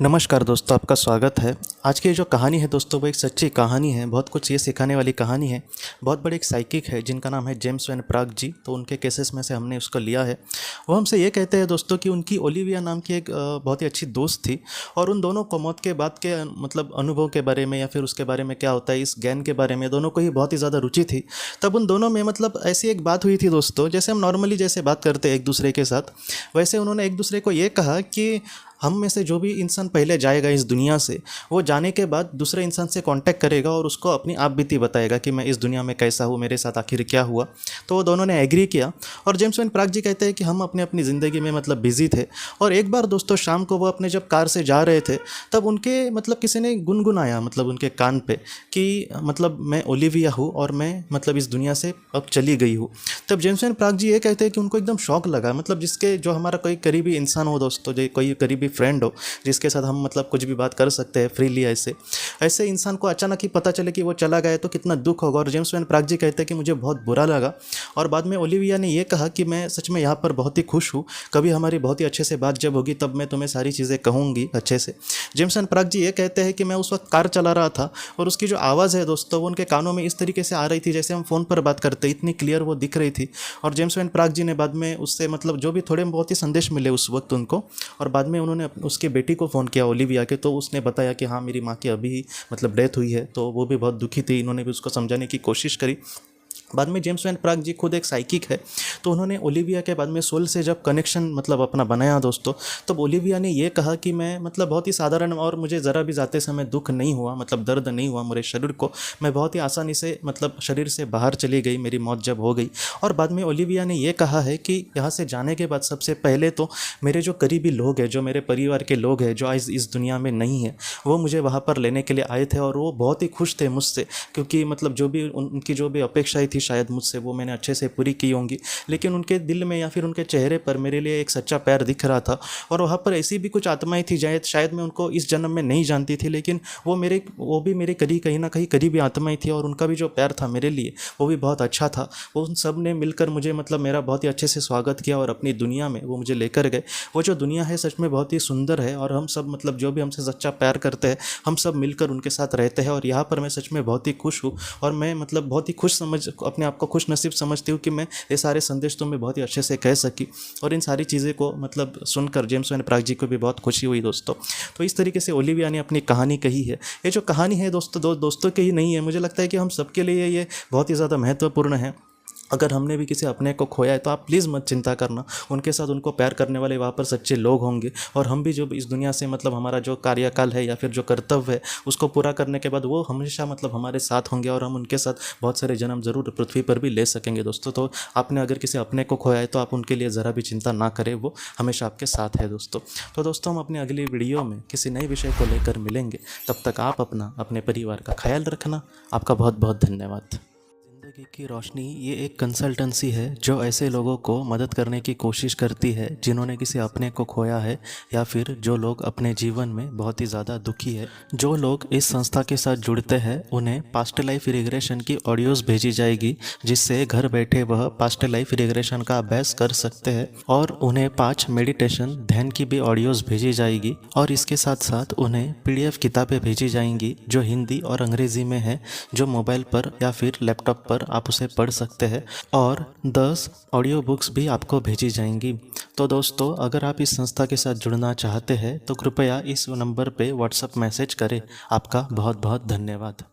नमस्कार दोस्तों, आपका स्वागत है। आज की जो कहानी है दोस्तों, वो एक सच्ची कहानी है। बहुत कुछ ये सिखाने वाली कहानी है। बहुत बड़े एक साइकिक है जिनका नाम है जेम्स वैन प्राग जी। तो उनके केसेस में से हमने उसको लिया है। वो हमसे ये कहते हैं दोस्तों कि उनकी ओलिविया नाम की एक बहुत ही अच्छी दोस्त थी, और उन दोनों को मौत के बाद के मतलब अनुभव के बारे में या फिर उसके बारे में क्या होता है, इस ज्ञान के बारे में दोनों को ही बहुत ही ज़्यादा रुचि थी। तब उन दोनों में मतलब ऐसी एक बात हुई थी दोस्तों, जैसे हम नॉर्मली जैसे बात करते हैं एक दूसरे के साथ, वैसे उन्होंने एक दूसरे को ये कहा कि हम में से जो भी इंसान पहले जाएगा इस दुनिया से, वो जाने के बाद दूसरे इंसान से कांटेक्ट करेगा और उसको अपनी आप बीती बताएगा कि मैं इस दुनिया में कैसा हूँ, मेरे साथ आखिर क्या हुआ। तो वो दोनों ने एग्री किया। और जेम्स वैन प्राग जी कहते हैं कि हम अपने अपनी ज़िंदगी में मतलब बिजी थे, और एक बार दोस्तों शाम को वो अपने जब कार से जा रहे थे, तब उनके मतलब किसी ने गुनगुनाया मतलब उनके कान पे कि मतलब मैं ओलिविया हूँ और मैं मतलब इस दुनिया से अब चली गई हूँ। तब जेम्स वैन प्राग जी ये कहते हैं कि उनको एकदम शौक लगा। मतलब जिसके जो हमारा कोई करीबी इंसान हो दोस्तों, जो कोई करीबी फ्रेंड हो जिसके साथ हम मतलब कुछ भी बात कर सकते हैं फ्रीली, ऐसे ऐसे इंसान को अचानक ही पता चले कि वो चला गया तो कितना दुख होगा। और जेम्स वैन प्राग जी कहते हैं कि मुझे बहुत बुरा लगा। और बाद में ओलिविया ने यह कहा कि मैं सच में यहाँ पर बहुत ही खुश हूँ, कभी हमारी बहुत ही अच्छे से बात जब होगी तब मैं तुम्हें सारी चीज़ें कहूँगी अच्छे से। जेम्स वैन प्राग जी ये कहते हैं कि मैं उस वक्त कार चला रहा था, और उसकी जो आवाज़ है दोस्तों, वो उनके कानों में इस तरीके से आ रही थी जैसे हम फ़ोन पर बात करते, इतनी क्लियर वो दिख रही थी। और जेम्स वैन प्राग जी ने बाद में उससे मतलब जो भी थोड़े बहुत ही संदेश मिले उस वक्त उनको, और बाद में उन्होंने उसके बेटी को फ़ोन किया ओलिविया के, तो उसने बताया कि हाँ मेरी माँ की अभी मतलब डेथ हुई है। तो वो भी बहुत दुखी थी। इन्होंने भी उसको समझाने की कोशिश करी। बाद में जेम्स वैन प्राग जी खुद एक साइकिक है, तो उन्होंने ओलिविया के बाद में सोल से जब कनेक्शन मतलब अपना बनाया दोस्तों, तब ओलिविया ने ये कहा कि मैं मतलब बहुत ही साधारण, और मुझे ज़रा भी जाते समय दुख नहीं हुआ, मतलब दर्द नहीं हुआ मेरे शरीर को। मैं बहुत ही आसानी से मतलब शरीर से बाहर चली गई मेरी मौत जब हो गई। और बाद में ओलिविया ने ये कहा है कि यहाँ से जाने के बाद सबसे पहले तो मेरे जो करीबी लोग हैं, जो मेरे परिवार के लोग हैं, जो आज इस दुनिया में नहीं है, वो मुझे वहाँ पर लेने के लिए आए थे, और वो बहुत ही खुश थे मुझसे, क्योंकि मतलब जो भी उनकी जो भी अपेक्षाएं थी शायद मुझसे, वो मैंने अच्छे से पूरी की होंगी। लेकिन उनके दिल में या फिर उनके चेहरे पर मेरे लिए एक सच्चा प्यार दिख रहा था। और वहाँ पर ऐसी भी कुछ आत्माएं थी शायद मैं उनको इस जन्म में नहीं जानती थी, लेकिन वो भी मेरे कहीं ना कहीं करीबी आत्माएं थी, और उनका भी जो प्यार था मेरे लिए वो भी बहुत अच्छा था। वो उन सब ने मिलकर मुझे मतलब मेरा बहुत ही अच्छे से स्वागत किया, और अपनी दुनिया में वो मुझे लेकर गए। वो जो दुनिया है सच में बहुत ही सुंदर है, और हम सब मतलब जो भी हमसे सच्चा प्यार करते हैं, हम सब मिलकर उनके साथ रहते हैं। और यहाँ पर मैं सच में बहुत ही खुश हूँ, और मैं मतलब बहुत ही खुश अपने आप को खुश नसीब समझती हूँ कि मैं ये सारे संदेश तुम्हें बहुत ही अच्छे से कह सकी। और इन सारी चीज़ें को मतलब सुनकर जेम्स वैन प्राग जी को भी बहुत खुशी हुई दोस्तों। तो इस तरीके से ओलिविया ने अपनी कहानी कही है। ये जो कहानी है दोस्तों, दोस्तों की ही नहीं है, मुझे लगता है कि हम सबके लिए ये बहुत ही ज़्यादा महत्वपूर्ण है। अगर हमने भी किसी अपने को खोया है तो आप प्लीज़ मत चिंता करना, उनके साथ उनको प्यार करने वाले वहाँ पर सच्चे लोग होंगे। और हम भी जो इस दुनिया से मतलब हमारा जो कार्यकाल है या फिर जो कर्तव्य है उसको पूरा करने के बाद वो हमेशा मतलब हमारे साथ होंगे, और हम उनके साथ बहुत सारे जन्म जरूर पृथ्वी पर भी ले सकेंगे दोस्तों। तो आपने अगर किसी अपने को खोया है तो आप उनके लिए ज़रा भी चिंता ना करें, वो हमेशा आपके साथ है दोस्तों। तो दोस्तों, हम अपनी अगली वीडियो में किसी नए विषय को लेकर मिलेंगे। तब तक आप अपना अपने परिवार का ख्याल रखना। आपका बहुत बहुत धन्यवाद। ज़िंदगी की रोशनी ये एक कंसल्टेंसी है जो ऐसे लोगों को मदद करने की कोशिश करती है जिन्होंने किसी अपने को खोया है, या फिर जो लोग अपने जीवन में बहुत ही ज़्यादा दुखी है। जो लोग इस संस्था के साथ जुड़ते हैं उन्हें पास्ट लाइफ रिग्रेशन की ऑडियोज़ भेजी जाएगी, जिससे घर बैठे वह पास्ट लाइफ रिग्रेशन का अभ्यास कर सकते हैं। और उन्हें 5 मेडिटेशन ध्यान की भी ऑडियोज़ भेजी जाएगी, और इसके साथ साथ उन्हें PDF किताबें भेजी जाएंगी जो हिंदी और अंग्रेज़ी में है, जो मोबाइल पर या फिर लैपटॉप पर आप उसे पढ़ सकते हैं। और 10 ऑडियो बुक्स भी आपको भेजी जाएंगी। तो दोस्तों, अगर आप इस संस्था के साथ जुड़ना चाहते हैं तो कृपया इस नंबर पे व्हाट्सएप मैसेज करें। आपका बहुत बहुत धन्यवाद।